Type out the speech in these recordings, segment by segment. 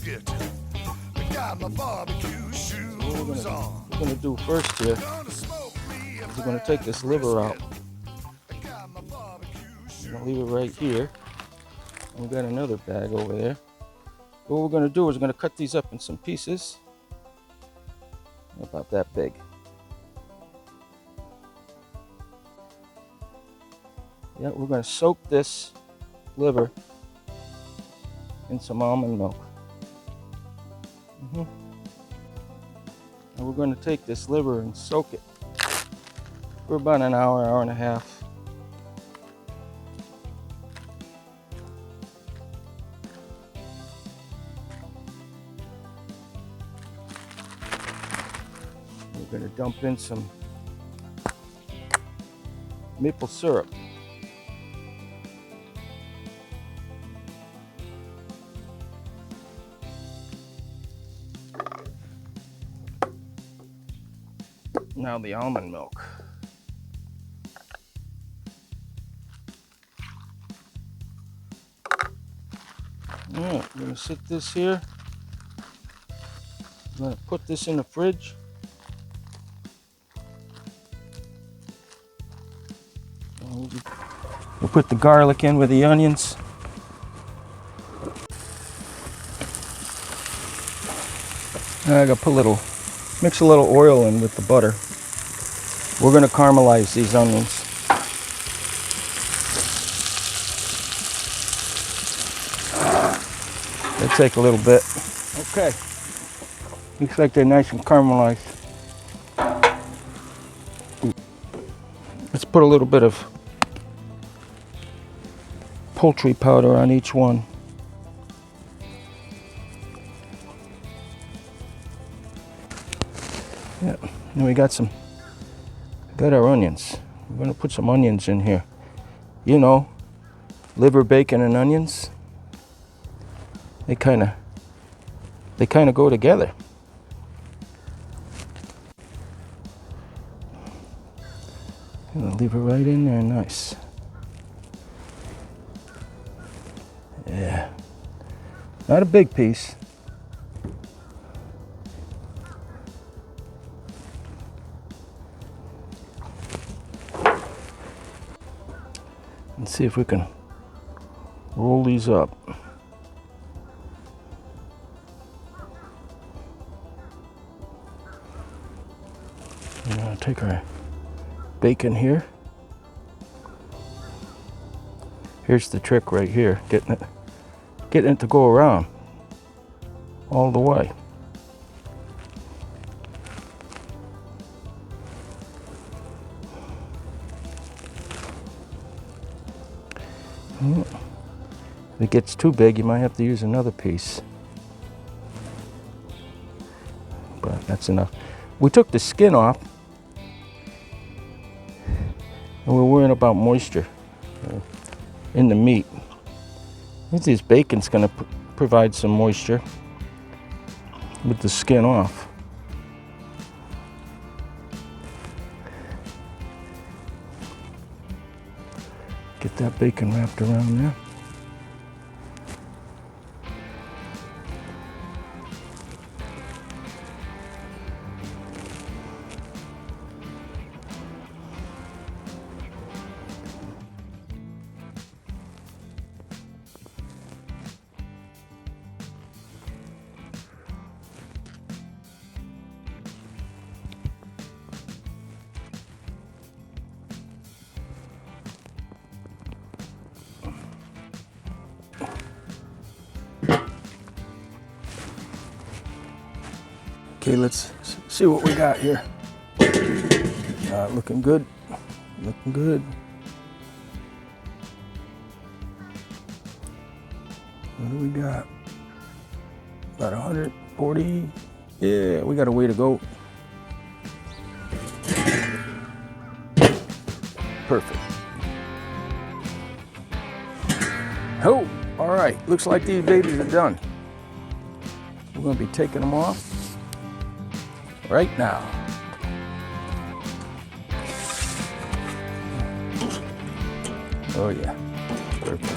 biscuit. I got my barbecue shoes on. What we're gonna do first here is we're gonna take this liver out. We're gonna leave it right here. And we got another bag over there. What we're gonna do is we're gonna cut these up in some pieces. About that big. Yeah, we're gonna soak this liver in some almond milk. And we're going to take this liver and soak it for about an hour, hour and a half. We're going to dump in some maple syrup. Now the almond milk. Alright, we're going to sit this here. I'm going to put this in the fridge. We'll put the garlic in with the onions. I got to put mix a little oil in with the butter. We're going to caramelize these onions. It'll take a little bit. Okay. Looks like they're nice and caramelized. Let's put a little bit of poultry powder on each one. Yeah, and we got our onions. We're gonna put some onions in here. You know, liver, bacon, and onions. They kind of go together. Gonna leave it right in there, nice. Yeah, not a big piece. Let's see if we can roll these up. We're gonna take our bacon here. Here's the trick right here, getting it to go around all the way. If it gets too big, you might have to use another piece. But that's enough. We took the skin off, and we're worrying about moisture in the meat. I think this bacon's going to provide some moisture with the skin off. Get that bacon wrapped around there. Okay, let's see what we got here. Looking good. Looking good. What do we got? About 140. Yeah, we got a way to go. Perfect. Oh, all right. Looks like these babies are done. We're going to be taking them off right now. Oh yeah, perfect.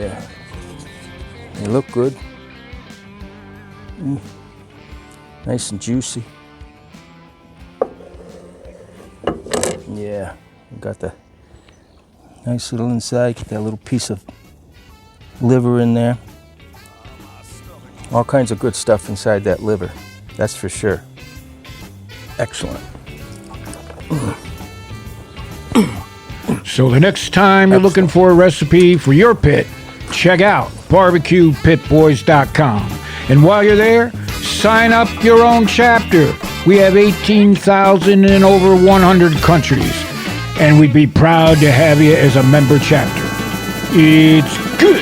Yeah. They look good. Nice and juicy. Yeah, got the nice little inside. Get that little piece of liver in there. All kinds of good stuff inside that liver. That's for sure. Excellent. So the next time you're looking for a recipe for your pit, check out BBQPitBoys.com. And while you're there, sign up your own chapter. We have 18,000 in over 100 countries, and we'd be proud to have you as a member chapter. It's good.